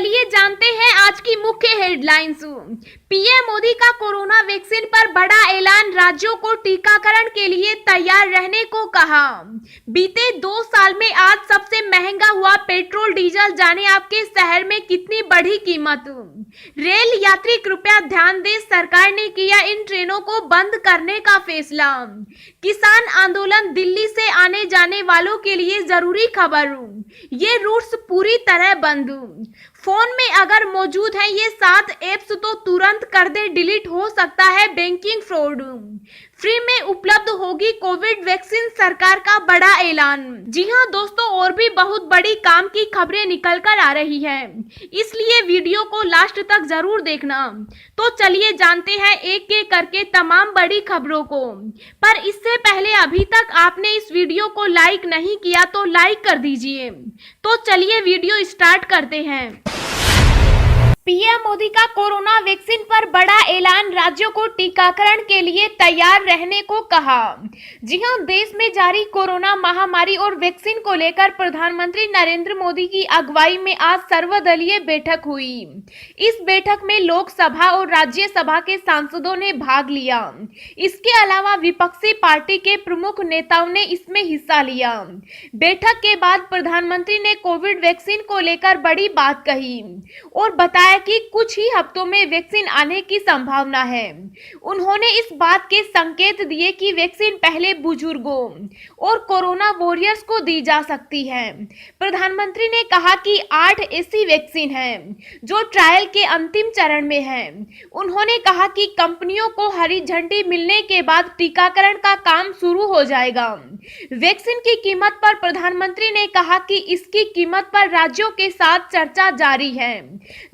चलिए जानते हैं आज की मुख्य हेडलाइंस। पीएम मोदी का कोरोना वैक्सीन पर बड़ा ऐलान, राज्यों को टीकाकरण के लिए तैयार रहने को कहा। बीते 2 साल में आज सबसे महंगा हुआ पेट्रोल डीजल, जाने आपके शहर में कितनी बढ़ी कीमत। रेल यात्री कृपया ध्यान दें, सरकार ने किया इन ट्रेनों को बंद करने का फैसला। किसान आंदोलन, दिल्ली से आने जाने वालों के लिए जरूरी खबर, ये रूट्स पूरी तरह बंद। फोन में अगर मौजूद है ये 7 एप्स तो तुरंत कर दे डिलीट, हो सकता है बैंकिंग फ्रॉड। फ्री में उपलब्ध होगी कोविड वैक्सीन, सरकार का बड़ा ऐलान। जी हां दोस्तों, और भी बहुत बड़ी काम की खबरें निकल कर आ रही हैं, इसलिए वीडियो को लास्ट तक जरूर देखना। तो चलिए जानते हैं एक एक करके तमाम बड़ी खबरों को। पर इससे पहले अभी तक आपने इस वीडियो को लाइक नहीं किया तो लाइक कर दीजिए। तो चलिए वीडियो स्टार्ट करते हैं। पीएम मोदी का कोरोना वैक्सीन पर बड़ा ऐलान, राज्यों को टीकाकरण के लिए तैयार रहने को कहा। जी हां, देश में जारी कोरोना महामारी और वैक्सीन को लेकर प्रधानमंत्री नरेंद्र मोदी की अगुवाई में आज सर्वदलीय बैठक हुई। इस बैठक में लोकसभा और राज्यसभा के सांसदों ने भाग लिया। इसके अलावा विपक्षी पार्टी के प्रमुख नेताओं ने इसमें हिस्सा लिया। बैठक के बाद प्रधानमंत्री ने कोविड वैक्सीन को लेकर बड़ी बात कही और बताया कि कुछ ही हफ्तों में वैक्सीन आने की संभावना है। उन्होंने इस बात के संकेत दिए कि वैक्सीन पहले बुजुर्गों और कोरोना वॉरियर्स को दी जा सकती है। प्रधानमंत्री ने कहा कि 8 ऐसी वैक्सीन हैं जो ट्रायल के अंतिम चरण में हैं। उन्होंने कहा कि कंपनियों को हरी झंडी मिलने के बाद टीकाकरण का काम शुरू हो जाएगा। वैक्सीन की कीमत पर प्रधानमंत्री ने कहा कि इसकी कीमत पर राज्यों के साथ चर्चा जारी है।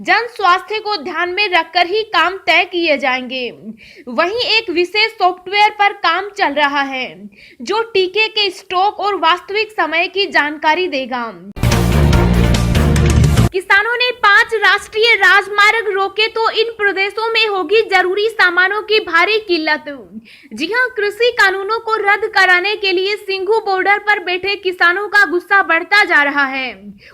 जन स्वास्थ्य को ध्यान में रखकर ही काम तय किए जाएंगे। वहीं एक विशेष सॉफ्टवेयर पर काम चल रहा है जो टीके के स्टॉक और वास्तविक समय की जानकारी देगा। किसानों ने 5 राष्ट्रीय राजमार्ग रोके तो इन प्रदेशों में होगी जरूरी सामानों की भारी किल्लत। जी हां, कृषि कानूनों को रद्द कराने के लिए सिंघू बॉर्डर पर बैठे किसानों का गुस्सा बढ़ता जा रहा है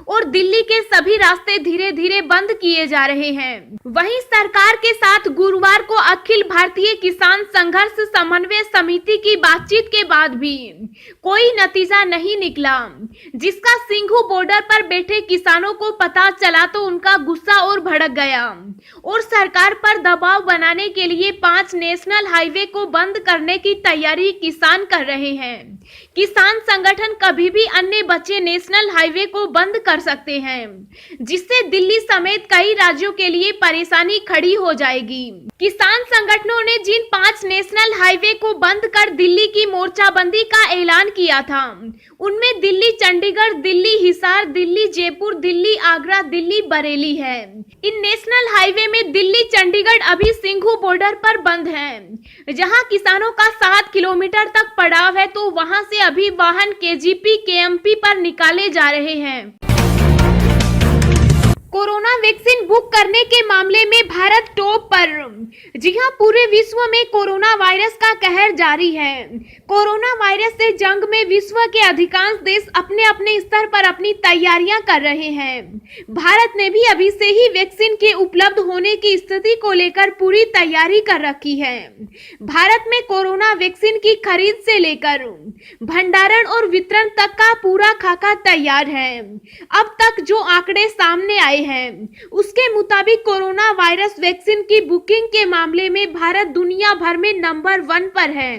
और दिल्ली के सभी रास्ते धीरे धीरे बंद किए जा रहे हैं। वहीं सरकार के साथ गुरुवार को अखिल भारतीय किसान संघर्ष समन्वय समिति की बातचीत के बाद भी कोई नतीजा नहीं निकला, जिसका सिंघू बॉर्डर पर बैठे किसानों को पता चला तो उनका गुस्सा और भड़क गया और सरकार पर दबाव बनाने के लिए 5 नेशनल हाईवे को बंद करने की तैयारी किसान कर रहे हैं। किसान संगठन कभी भी अन्य बचे नेशनल हाईवे को बंद कर सकते हैं, जिससे दिल्ली समेत कई राज्यों के लिए परेशानी खड़ी हो जाएगी। किसान संगठनों ने जिन 5 नेशनल हाईवे को बंद कर दिल्ली की मोर्चाबंदी का ऐलान किया था, उनमें दिल्ली चंडीगढ़, दिल्ली हिसार, दिल्ली जयपुर, दिल्ली आगरा, दिल्ली बरेली है। इन नेशनल हाईवे में दिल्ली चंडीगढ़ अभी सिंघू बॉर्डर पर बंद है, जहां किसानों का 7 किलोमीटर तक पड़ाव है, तो वहां से अभी वाहन केजीपी, केएमपी पर निकाले जा रहे हैं। कोरोना वैक्सीन बुक करने के मामले में भारत टॉप पर। जी हां, पूरे विश्व में कोरोना वायरस का कहर जारी है। कोरोना वायरस से जंग में विश्व के अधिकांश देश अपने अपने स्तर पर अपनी तैयारियां कर रहे हैं। भारत ने भी अभी से ही वैक्सीन के उपलब्ध होने की स्थिति को लेकर पूरी तैयारी कर रखी है। भारत में कोरोना वैक्सीन की खरीद से लेकर भंडारण और वितरण तक का पूरा खाका तैयार है। अब तक जो आंकड़े सामने आए हैं, उसके मुताबिक कोरोना वायरस वैक्सीन की बुकिंग के मामले में भारत दुनिया भर में नंबर 1 पर है।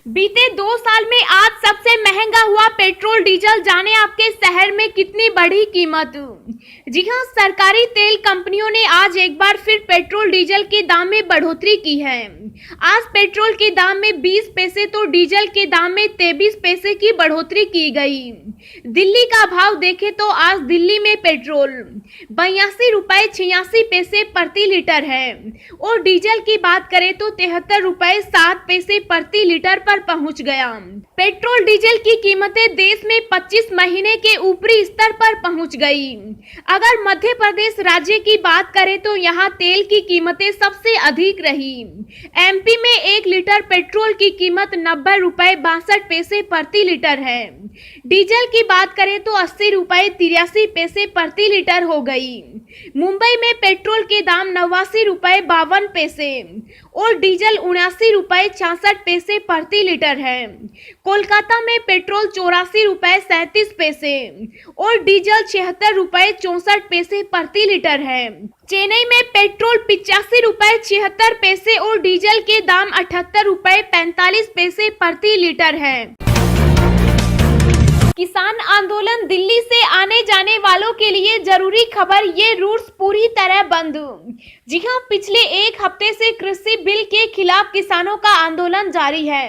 बीते 2 साल में आज सबसे महंगा हुआ पेट्रोल डीजल, जाने आपके शहर में कितनी बढ़ी कीमत। जी हां, सरकारी तेल कंपनियों ने आज एक बार फिर पेट्रोल डीजल के दाम में बढ़ोतरी की है। आज पेट्रोल के दाम में 20 पैसे तो डीजल के दाम में 23 पैसे की बढ़ोतरी की गई। दिल्ली का भाव देखें तो आज दिल्ली में पेट्रोल 82 रुपए 86 पैसे प्रति लीटर है और डीजल की बात करें तो 73 रुपए 7 पैसे प्रति लीटर पर पहुंच गया। पेट्रोल डीजल की कीमतें देश में 25 महीने के ऊपरी स्तर पर पहुंच गई। अगर मध्य प्रदेश राज्य की बात करें तो यहां तेल की कीमतें सबसे अधिक रही। एमपी में 1 लीटर पेट्रोल की कीमत 90 रुपए 62 पैसे प्रति लीटर है। डीजल की बात करें तो 80 रुपए 83 पैसे प्रति लीटर हो गई। मुंबई में पेट्रोल के दाम 89 रुपए 52 पैसे और डीजल 79 रुपए 66 पैसे प्रति लीटर है। कोलकाता में पेट्रोल 84 रुपए 37 पैसे और डीजल 76 रुपए 64 पैसे प्रति लीटर है। चेन्नई में पेट्रोल 85 रुपए 76 पैसे और डीजल के दाम 78 रुपए 45 पैसे प्रति लीटर है। किसान आंदोलन, दिल्ली से आने जाने वालों के लिए जरूरी खबर, ये रूट्स पूरी तरह बंद। जी हां, पिछले 1 हफ्ते से कृषि बिल के खिलाफ किसानों का आंदोलन जारी है,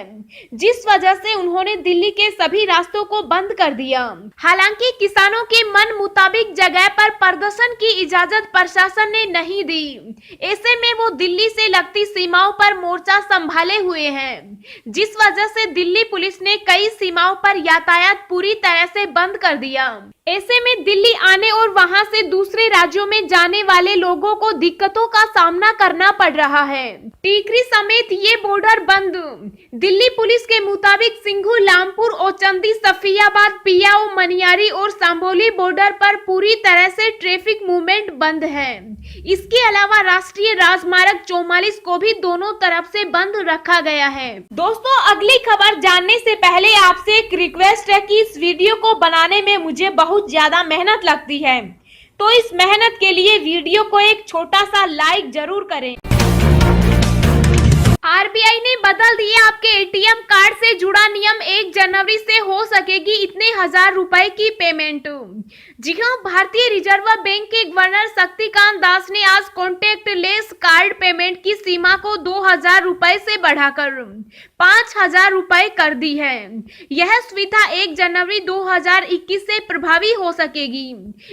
जिस वजह से उन्होंने दिल्ली के सभी रास्तों को बंद कर दिया। हालांकि किसानों के मन मुताबिक जगह पर प्रदर्शन की इजाजत प्रशासन ने नहीं दी। ऐसे में वो दिल्ली से लगती सीमाओं पर मोर्चा संभाले हुए हैं, जिस वजह से दिल्ली पुलिस ने कई सीमाओं पर यातायात पूरी तरह से बंद कर दिया। ऐसे में दिल्ली आने और वहां से दूसरे राज्यों में जाने वाले लोगों को दिक्कतों का सामना करना पड़ रहा है। टीकरी समेत ये बॉर्डर बंद। दिल्ली पुलिस के मुताबिक सिंघू, लामपुर, ओचंदी, सफियाबाद, पियाओ, मनियारी और सांभोली बॉर्डर पर पूरी तरह से ट्रैफिक मूवमेंट बंद है। इसके अलावा राष्ट्रीय राजमार्ग 44 को भी दोनों तरफ से बंद रखा गया है। दोस्तों, अगली खबर जानने से पहले आपसे एक रिक्वेस्ट है कि इस वीडियो को बनाने में मुझे बहुत ज्यादा मेहनत लगती है, तो इस मेहनत के लिए वीडियो को एक छोटा सा लाइक जरूर करें। आरबीआई ने बदल दिया, आपके एटीएम कार्ड से जुड़ा नियम। 1 जनवरी से हो सकेगी इतने 1000 रुपए की पेमेंट। जी हां, भारतीय रिजर्व बैंक के गवर्नर शक्तिकांत दास ने आज कॉन्टेक्ट लेस कार्ड पेमेंट की सीमा को 2000 रुपए से बढ़ाकर 5000 रुपए कर दी है। यह सुविधा 1 जनवरी 2021 से प्रभावी हो सकेगी।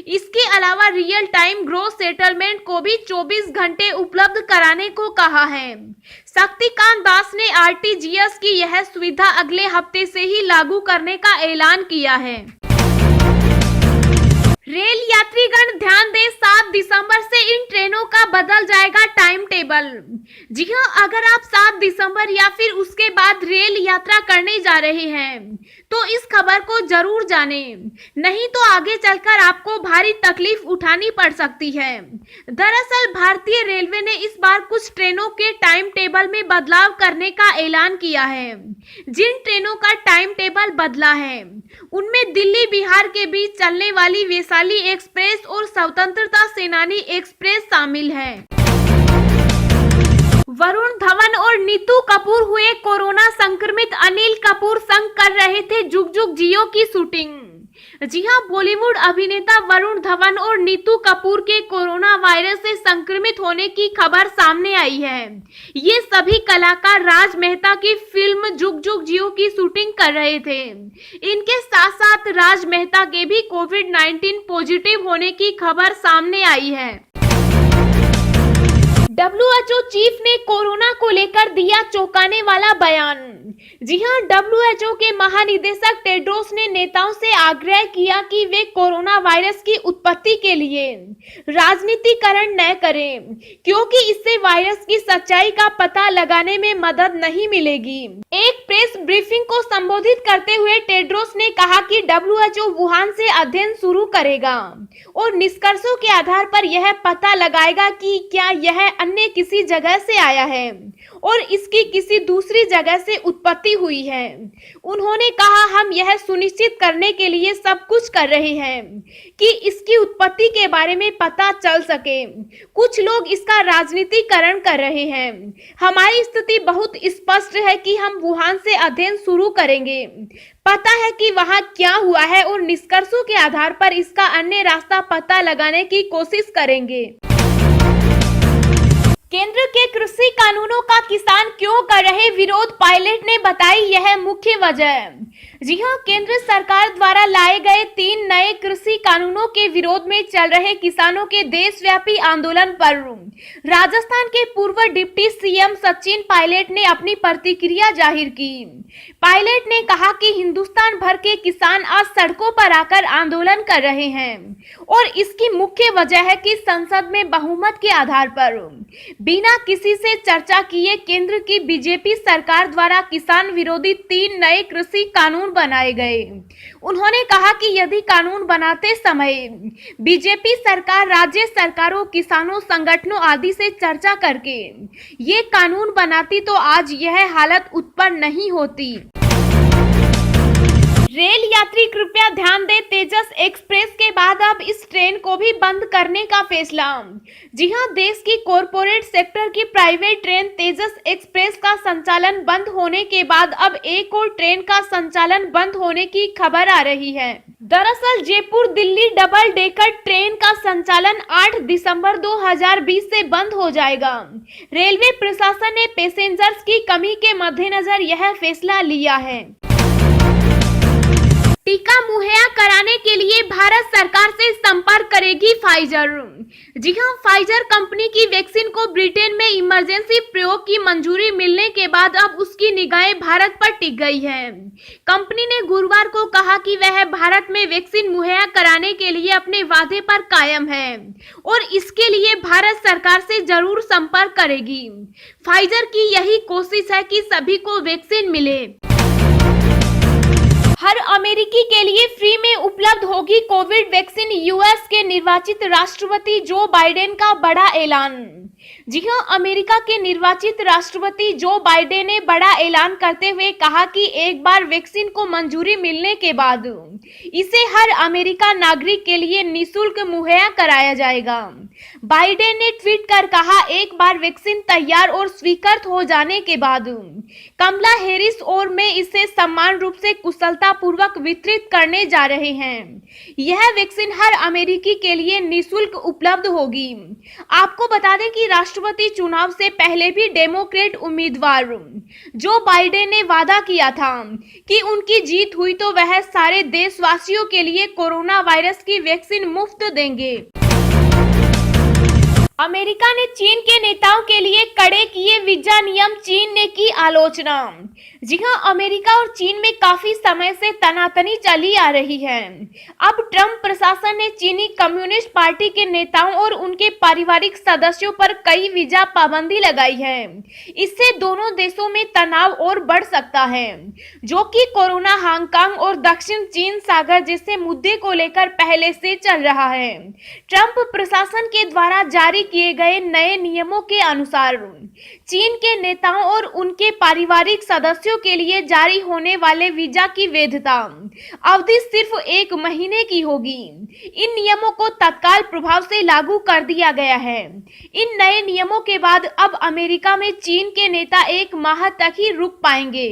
इसके अलावा रियल टाइम ग्रोस सेटलमेंट को भी 24 घंटे उपलब्ध कराने को कहा है। शक्तिकांत दास ने आरटीजीएस की यह सुविधा अगले हफ्ते से ही लागू करने का ऐलान किया है। रेल यात्रीगण ध्यान दें, 7 दिसंबर से इन ट्रेनों का बदल जाएगा टाइम टेबल। जी हां, अगर आप 7 दिसंबर या फिर उसके बाद रेल यात्रा करने जा रहे हैं तो इस खबर को जरूर जानें, नहीं तो आगे चलकर आपको भारी तकलीफ उठानी पड़ सकती है। दरअसल भारतीय रेलवे ने इस बार कुछ ट्रेनों के टाइम टेबल में बदलाव करने का ऐलान किया है। जिन ट्रेनों का टाइम टेबल बदला है उनमें दिल्ली बिहार के बीच चलने वाली वैशाली एक्सप्रेस और स्वतंत्रता सेनानी एक्सप्रेस शामिल है। वरुण धवन और नीतू कपूर हुए कोरोना संक्रमित। अनिल कपूर संग कर रहे थे जुग जुग जियो की शूटिंग। जी हां, बॉलीवुड अभिनेता वरुण धवन और नीतू कपूर के कोरोना वायरस से संक्रमित होने की खबर सामने आई है। ये सभी कलाकार राज मेहता की फिल्म जुग जुग जियो की शूटिंग कर रहे थे। इनके साथ साथ राज मेहता के भी कोविड-19 पॉजिटिव होने की खबर सामने आई है। WHO चीफ ने कोरोना को लेकर दिया चौंकाने वाला बयान। जी हां, WHO के महानिदेशक टेड्रोस ने नेताओं से आग्रह किया कि वे कोरोना वायरस की उत्पत्ति के लिए राजनीतिकरण न करें, क्योंकि इससे वायरस की सच्चाई का पता लगाने में मदद नहीं मिलेगी। एक प्रेस ब्रीफिंग को संबोधित करते हुए टेड्रोस ने कहा कि WHO वुहान से अध्ययन शुरू करेगा और निष्कर्षों के आधार पर यह पता लगाएगा कि क्या यह अन्य किसी जगह से आया है और इसकी किसी दूसरी जगह से उत्पत्ति हुई है। उन्होंने कहा, हम यह सुनिश्चित करने के लिए सब कुछ कर रहे हैं कि इसकी उत्पत्ति के बारे में पता चल सके। कुछ लोग इसका राजनीतिकरण कर रहे हैं। हमारी स्थिति बहुत स्पष्ट है कि हम वुहान से अध्ययन शुरू करेंगे, पता है कि वहां क्या हुआ है और निष्कर्षों के आधार पर इसका अन्य रास्ता पता लगाने की कोशिश करेंगे। केंद्र के कृषि कानूनों का किसान क्यों कर रहे विरोध, पायलट ने बताई यह मुख्य वजह। जी हां, केंद्र सरकार द्वारा लाए गए 3 नए कृषि कानूनों के विरोध में चल रहे किसानों के देशव्यापी आंदोलन पर राजस्थान के पूर्व डिप्टी सीएम सचिन पायलट ने अपनी प्रतिक्रिया जाहिर की। पायलट ने कहा कि हिंदुस्तान भर के किसान आज सड़कों पर आकर आंदोलन कर रहे हैं और इसकी मुख्य वजह है कि संसद में बहुमत के आधार पर बिना किसी से चर्चा किए केंद्र की बीजेपी सरकार द्वारा किसान विरोधी 3 नए कृषि कानून बनाए गए। उन्होंने कहा कि यदि कानून बनाते समय बीजेपी सरकार राज्य सरकारों, किसानों, संगठनों आदि से चर्चा करके ये कानून बनाती तो आज यह हालत उत्पन्न नहीं होती। रेल यात्री कृपया ध्यान दें, तेजस एक्सप्रेस के बाद अब इस ट्रेन को भी बंद करने का फैसला। जी हां, देश की कॉरपोरेट सेक्टर की प्राइवेट ट्रेन तेजस एक्सप्रेस का संचालन बंद होने के बाद अब एक और ट्रेन का संचालन बंद होने की खबर आ रही है। दरअसल Jaipur Delhi double decker train का संचालन 8 दिसंबर 2020 से बंद हो जाएगा। रेलवे प्रशासन ने पैसेंजर्स की कमी के मद्देनजर यह फैसला लिया है। टीका मुहैया कराने के लिए भारत सरकार से संपर्क करेगी फाइजर। जी हां, फाइजर कंपनी की वैक्सीन को ब्रिटेन में इमरजेंसी प्रयोग की मंजूरी मिलने के बाद अब उसकी निगाहें भारत पर टिक गई है। कंपनी ने गुरुवार को कहा कि वह भारत में वैक्सीन मुहैया कराने के लिए अपने वादे पर कायम है और इसके लिए भारत सरकार से जरूर संपर्क करेगी। फाइजर की यही कोशिश है कि सभी को वैक्सीन मिले। हर अमेरिकी के लिए फ्री में उपलब्ध होगी कोविड वैक्सीन, यूएस के निर्वाचित राष्ट्रपति जो बाइडेन का बड़ा ऐलान। जी हां, अमेरिका के निर्वाचित राष्ट्रपति जो बाइडेन ने बड़ा ऐलान करते हुए कहा कि एक बार वैक्सीन को मंजूरी मिलने के बाद इसे हर अमेरिका नागरिक के लिए निःशुल्क मुहैया कराया जाएगा। बाइडेन ने ट्वीट कर कहा, एक बार वैक्सीन तैयार और स्वीकृत हो जाने के बाद कमला हैरिस और मैं इसे समान रूप से कुशलतापूर्वक वितरित करने जा रहे हैं। यह वैक्सीन हर अमेरिकी के लिए निःशुल्क उपलब्ध होगी। आपको बता दें कि राष्ट्रपति चुनाव से पहले भी डेमोक्रेट उम्मीदवार जो बाइडेन ने वादा किया था कि उनकी जीत हुई तो वह सारे देशवासियों के लिए कोरोना वायरस की वैक्सीन मुफ्त देंगे। अमेरिका ने चीन के नेताओं के लिए कड़े किए वीजा नियम, चीन ने की आलोचना। जी हां, अमेरिका और चीन में काफी समय से तनातनी चली आ रही है। अब ट्रंप प्रशासन ने चीनी कम्युनिस्ट पार्टी के नेताओं और उनके पारिवारिक सदस्यों पर कई वीजा पाबंदी लगाई है। इससे दोनों देशों में तनाव और बढ़ सकता है, जो कि कोरोना, हांगकांग और दक्षिण चीन सागर जैसे मुद्दे को लेकर पहले से चल रहा है। ट्रंप प्रशासन के द्वारा जारी किए गए नए नियमों के अनुसार चीन के नेताओं और उनके पारिवारिक सदस्यों के लिए जारी होने वाले वीजा की वैधता अवधि सिर्फ 1 महीने की होगी। इन नियमों को तत्काल प्रभाव से लागू कर दिया गया है। इन नए नियमों के बाद अब अमेरिका में चीन के नेता 1 माह तक ही रुक पाएंगे।